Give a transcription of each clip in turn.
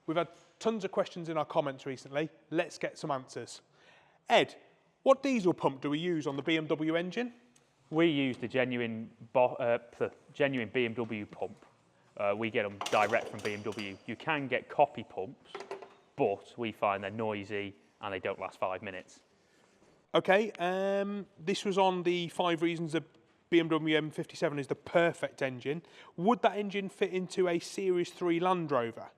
We've had tons of questions in our comments recently. Let's get some answers. Ed, what diesel pump do we use on the BMW engine? We use the genuine BMW pump. We get them direct from BMW. You can get copy pumps, but we find they're noisy and they don't last 5 minutes. Okay, this was on the 5 reasons the BMW M57 is the perfect engine. Would that engine fit into a Series 3 Land Rover?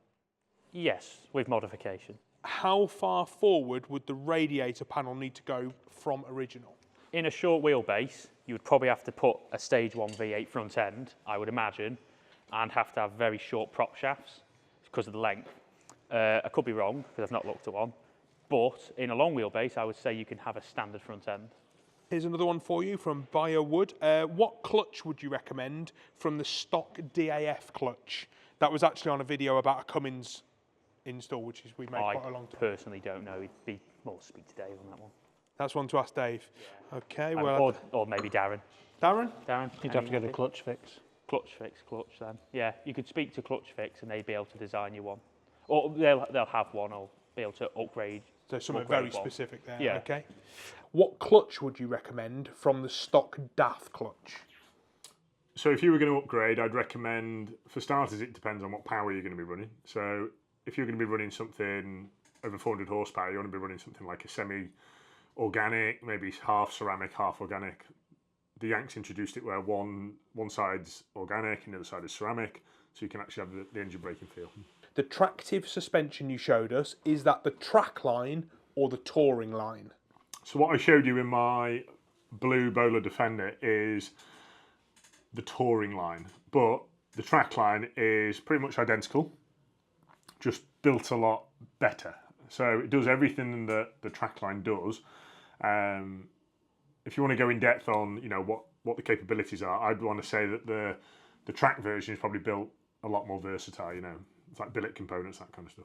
Yes, with modification. How far forward would the radiator panel need to go from original? In a short wheelbase, you would probably have to put a stage 1 V8 front end, I would imagine, and have to have very short prop shafts because of the length. I could be wrong because I've not looked at one, but in a long wheelbase, I would say you can have a standard front end. Here's another one for you from Biowood. What clutch would you recommend from the stock DAF clutch? That was actually on a video about a Cummins install, which is we made quite a long time. I personally don't know. It'd be more speak to Dave on that one. That's one to ask Dave. Yeah. Okay, well, or maybe Darren. Darren? Darren, you'd have to get a clutch fix. Clutch then. Yeah, you could speak to Clutch Fix and they'd be able to design you one, or they'll have one, or be able to upgrade. So something very specific there. Yeah. Okay. What clutch would you recommend from the stock DAF clutch? So if you were going to upgrade, I'd recommend, for starters, it depends on what power you're going to be running. So if you're going to be running something over 400 horsepower, you want to be running something like a semi-organic, maybe half ceramic, half organic. The Yanks introduced it where one side's organic and the other side is ceramic, so you can actually have the engine braking feel. The Tractive suspension you showed us, is that the track line or the touring line? So what I showed you in my blue Bowler Defender is the touring line, but the track line is pretty much identical, just built a lot better. So it does everything that the track line does. If you want to go in depth on, what the capabilities are, I'd want to say that the track version is probably built a lot more versatile. It's like billet components, that kind of stuff.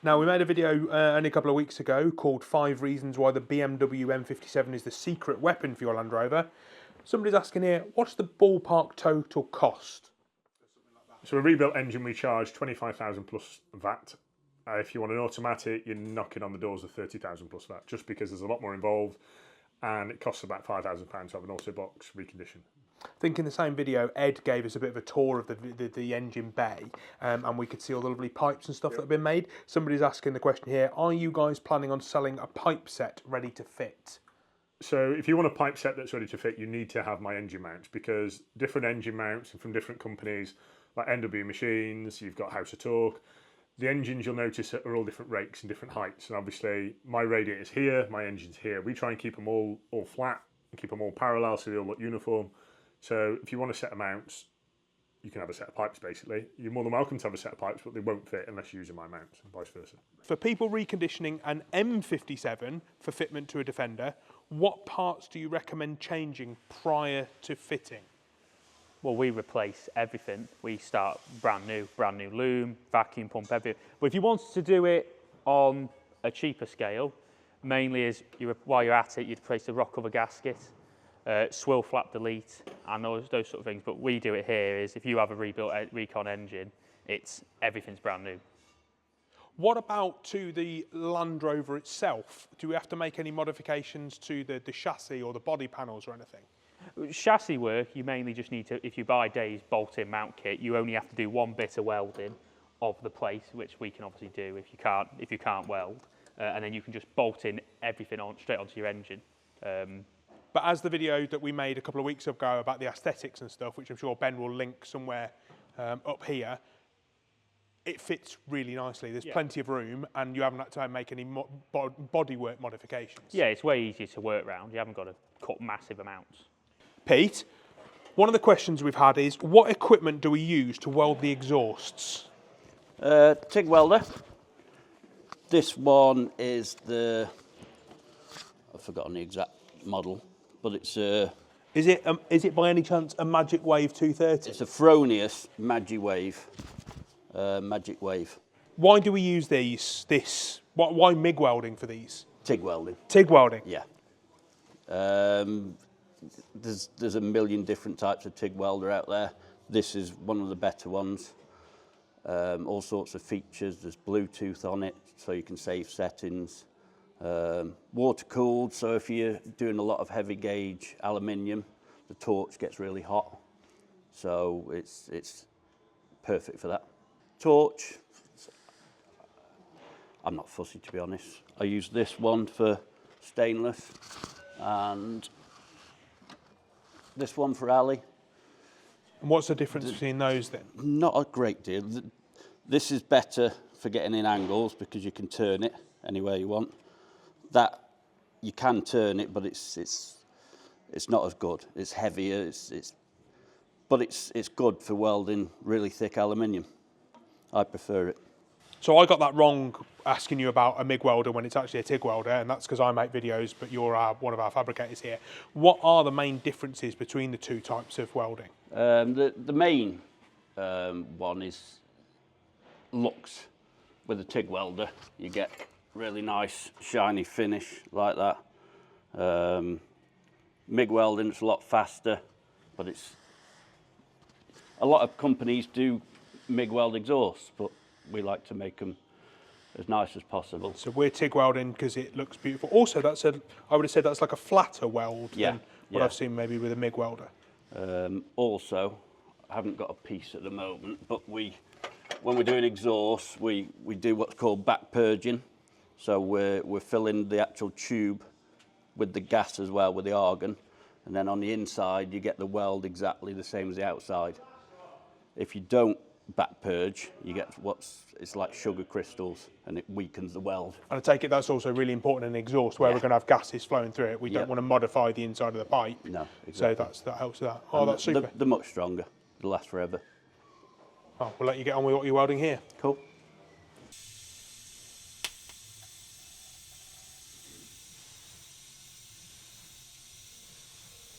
Now, we made a video only a couple of weeks ago called 5 Reasons Why the BMW M57 is the secret weapon for your Land Rover. Somebody's asking here, what's the ballpark total cost? So a rebuilt engine, we charge 25,000 plus VAT. If you want an automatic, you're knocking on the doors of 30,000 plus VAT, just because there's a lot more involved, and it costs about £5,000 to have an auto box recondition. I think in the same video, Ed gave us a bit of a tour of the engine bay, and we could see all the lovely pipes and stuff that have been made. Somebody's asking the question here, are you guys planning on selling a pipe set ready to fit? So if you want a pipe set that's ready to fit, you need to have my engine mounts, because different engine mounts and from different companies, like NW Machines, you've got House of Torque. The engines, you'll notice, are all different rakes and different heights. And obviously, my radiator's here, my engine's here. We try and keep them all flat and keep them all parallel so they all look uniform. So if you want a set of mounts, you can have a set of pipes, basically. You're more than welcome to have a set of pipes, but they won't fit unless you're using my mounts, and vice versa. For people reconditioning an M57 for fitment to a Defender, what parts do you recommend changing prior to fitting? Well, we replace everything. We start brand new loom, vacuum pump, everything. But if you wanted to do it on a cheaper scale, mainly is while you're at it, you'd replace the rock cover gasket, swill flap delete, and those sort of things. But we do it here is if you have a rebuilt recon engine, everything's brand new. What about to the Land Rover itself? Do we have to make any modifications to the chassis or the body panels or anything? Chassis work, you mainly just need to, if you buy Dave's bolt-in mount kit, you only have to do one bit of welding of the place, which we can obviously do if you can't weld, and then you can just bolt in everything straight onto your engine. But as the video that we made a couple of weeks ago about the aesthetics and stuff, which I'm sure Ben will link somewhere up here, it fits really nicely. There's plenty of room, and you haven't had to make any bodywork modifications. Yeah, it's way easier to work around. You haven't got to cut massive amounts. Pete, one of the questions we've had is, what equipment do we use to weld the exhausts? TIG welder. This one is I've forgotten the exact model, but it's Is it by any chance a Magic Wave 230? It's a Fronius Magic Wave. Why do we use this? Why MIG welding for these? TIG welding. TIG welding? Yeah. There's a million different types of TIG welder out there. This is one of the better ones. all sorts of features. There's Bluetooth on it, so you can save settings. Water cooled, so if you're doing a lot of heavy gauge aluminium, the torch gets really hot, so it's perfect for that. Torch, I'm not fussy, to be honest. I use this one for stainless and this one for alley. And what's the difference between those then? Not a great deal. This is better for getting in angles because you can turn it anywhere you want. That you can turn it, but it's not as good. It's heavier. But it's good for welding really thick aluminium. I prefer it. So I got that wrong asking you about a MIG welder when it's actually a TIG welder, and that's because I make videos, but you're one of our fabricators here. What are the main differences between the two types of welding? The main one is looks. With a TIG welder, you get really nice shiny finish like that. MIG welding, it's a lot faster, but a lot of companies do MIG weld exhausts, but we like to make them as nice as possible. So we're TIG welding because it looks beautiful. Also, I would have said that's like a flatter weld than what I've seen maybe with a MIG welder. Also, I haven't got a piece at the moment, but when we're doing exhaust, we do what's called back purging. So we're filling the actual tube with the gas as well, with the argon, and then on the inside you get the weld exactly the same as the outside. If you don't back purge, you get it's like sugar crystals, and it weakens the weld. And I take it that's also really important in exhaust, where we're going to have gases flowing through it. We don't want to modify the inside of the pipe. No, exactly. So that helps with that. Oh, that's super. They're much stronger. They'll last forever. Oh, we'll let you get on with what you're welding here. Cool.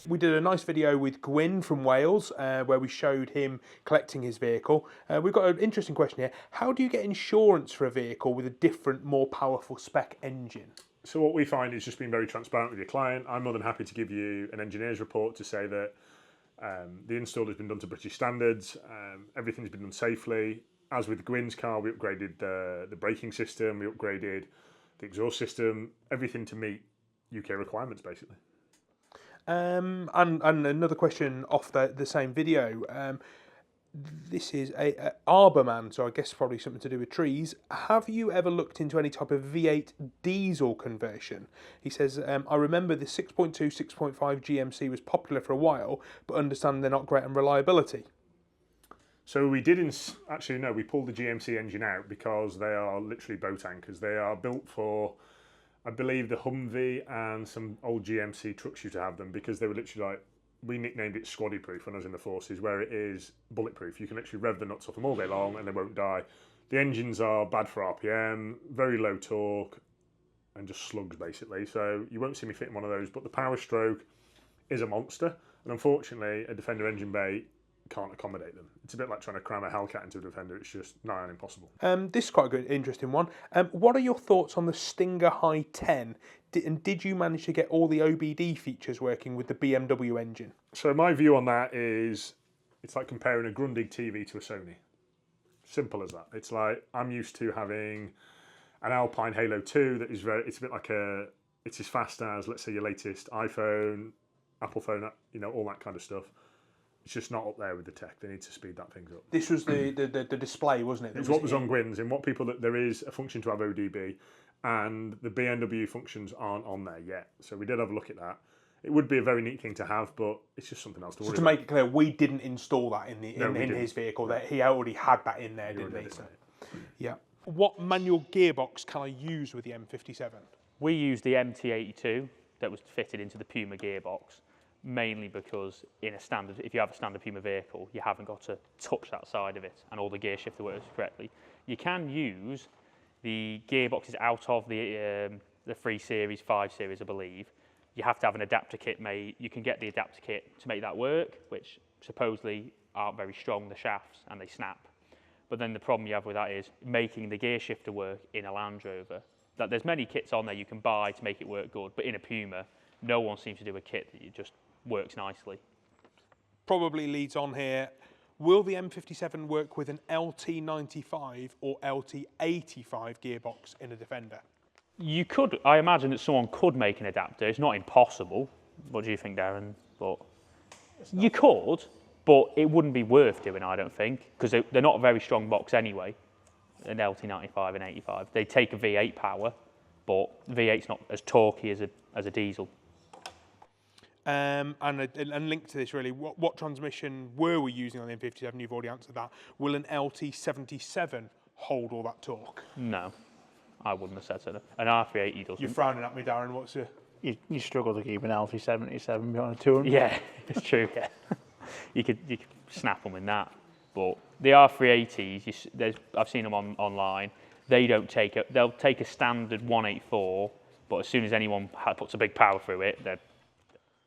We did a nice video with Gwyn from Wales where we showed him collecting his vehicle. We've got an interesting question here. How do you get insurance for a vehicle with a different, more powerful spec engine? So what we find is just being very transparent with your client. I'm more than happy to give you an engineer's report to say that the install has been done to British standards, everything's been done safely. As with Gwyn's car, we upgraded the braking system, we upgraded the exhaust system, everything to meet UK requirements, basically. And another question off the same video. This is a Arborman, so I guess probably something to do with trees. Have you ever looked into any type of V8 diesel conversion? He says, I remember the 6.2, 6.5 GMC was popular for a while, but understand they're not great on reliability. So we did, actually no, we pulled the GMC engine out because they are literally boat anchors. They are built for, I believe, the Humvee and some old GMC trucks used to have them, because they were literally like, we nicknamed it squaddy proof when I was in the forces, where it is bulletproof. You can literally rev the nuts off them all day long and they won't die. The engines are bad for RPM, very low torque, and just slugs basically. So you won't see me fitting one of those, but the power stroke is a monster. And unfortunately, a Defender engine bay can't accommodate them. It's a bit like trying to cram a Hellcat into a Defender. It's just nigh on impossible. This is quite a good, interesting one. What are your thoughts on the Stinger High 10? And did you manage to get all the OBD features working with the BMW engine? So my view on that is, it's like comparing a Grundig TV to a Sony. Simple as that. It's like, I'm used to having an Alpine Halo 2 that is it's a bit like it's as fast as, let's say, your latest iPhone, Apple phone, all that kind of stuff. It's just not up there with the tech. They need to speed that things up. This was the display, wasn't it? It's what was on Gwyn's. In what people, that there is a function to have ODB, and the BMW functions aren't on there yet. So we did have a look at that. It would be a very neat thing to have, but it's just something else to worry about. So to make it clear, we didn't install that in his vehicle. That he already had that in there, didn't he? So, yeah. What manual gearbox can I use with the M57? We used the MT82 that was fitted into the Puma gearbox, mainly because if you have a standard Puma vehicle, you haven't got to touch that side of it, and all the gear shifter works correctly. You can use the gearboxes out of the 3 Series, 5 Series, I believe. You have to have an adapter kit made. You can get the adapter kit to make that work, which supposedly aren't very strong, the shafts, and they snap. But then the problem you have with that is making the gear shifter work in a Land Rover. There's many kits on there you can buy to make it work good, but in a Puma, no one seems to do a kit that just works nicely. Probably leads on here. Will the M57 work with an LT95 or LT85 gearbox in a Defender? You could, I imagine that someone could make an adapter. It's not impossible. What do you think, Darren? But you could, but it wouldn't be worth doing, I don't think, because they're not a very strong box anyway, an LT95 and 85. They take a V8 power, but V8's not as torquey as a diesel. And linked to this really, what transmission were we using on the M57? You've already answered that. Will an LT77 hold all that torque? No, I wouldn't have said so. An R380 doesn't. You're frowning at me, Darren. What's your... You struggle to keep an LT77 behind a 200. Yeah, it's true. Yeah, you could snap them in that. But the R380s, I've seen them online. They don't take it. They'll take a standard 184, but as soon as anyone puts a big power through it, they're...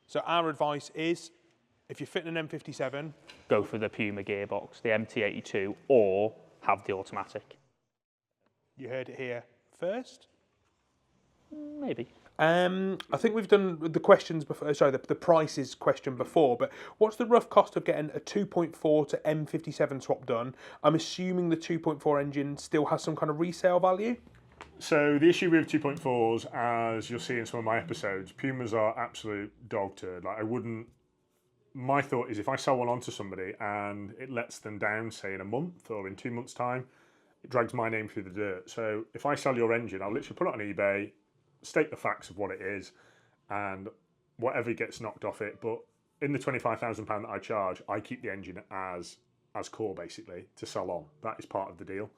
So our advice is, if you're fitting an M57, go for the Puma gearbox, the MT82, or have the automatic. You heard it here first. Maybe. I think we've done the questions before. Sorry, the prices question before. But what's the rough cost of getting a 2.4 to M57 swap done? I'm assuming the 2.4 engine still has some kind of resale value. So the issue with 2.4s, as you'll see in some of my episodes, Pumas are absolute dog turd. Like, I wouldn't. My thought is, if I sell one on to somebody and it lets them down, say in a month or in 2 months' time, it drags my name through the dirt. So if I sell your engine, I'll literally put it on eBay, state the facts of what it is, and whatever gets knocked off it. But in the £25,000 that I charge, I keep the engine as core, basically, to sell on. That is part of the deal.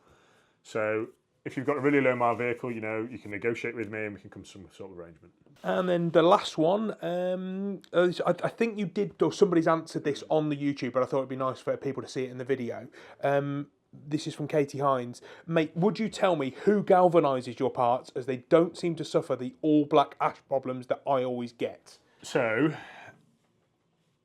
So if you've got a really low mile vehicle, you know, you can negotiate with me and we can come to some sort of arrangement. And then the last one, I think you did, or somebody's answered this on the YouTube, but I thought it'd be nice for people to see it in the video. This is from Katie Hines. Mate, would you tell me who galvanises your parts, as they don't seem to suffer the all black ash problems that I always get? So,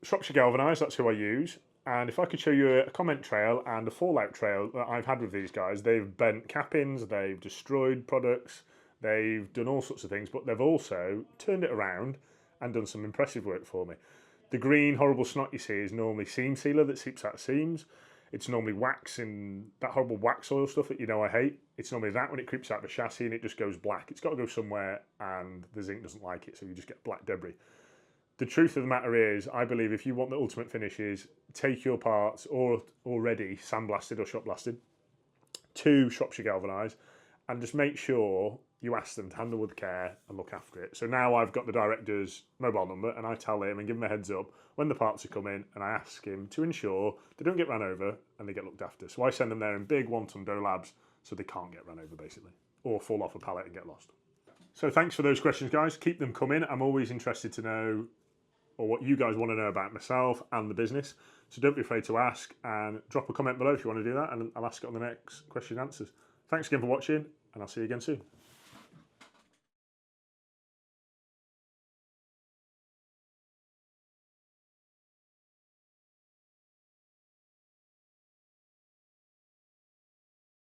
Shropshire Galvanise, that's who I use. And if I could show you a comment trail and a fallout trail that I've had with these guys, they've bent cap-ins, they've destroyed products, they've done all sorts of things, but they've also turned it around and done some impressive work for me. The green horrible snot you see is normally seam sealer that seeps out seams. It's normally wax in that horrible wax oil stuff that you know I hate. It's normally that when it creeps out the chassis and it just goes black. It's got to go somewhere and the zinc doesn't like it, so you just get black debris. The truth of the matter is, I believe if you want the ultimate finishes, take your parts already sandblasted or shot blasted to Shropshire Galvanise and just make sure you ask them to handle with care and look after it. So now I've got the director's mobile number and I tell him and give him a heads up when the parts are coming, and I ask him to ensure they don't get ran over and they get looked after. So I send them there in big 1-ton Dolabs so they can't get ran over basically, or fall off a pallet and get lost. So thanks for those questions, guys. Keep them coming. I'm always interested to know, or what you guys want to know about myself and the business. So don't be afraid to ask, and drop a comment below if you want to do that, and I'll ask it on the next question and answers. Thanks again for watching, and I'll see you again soon.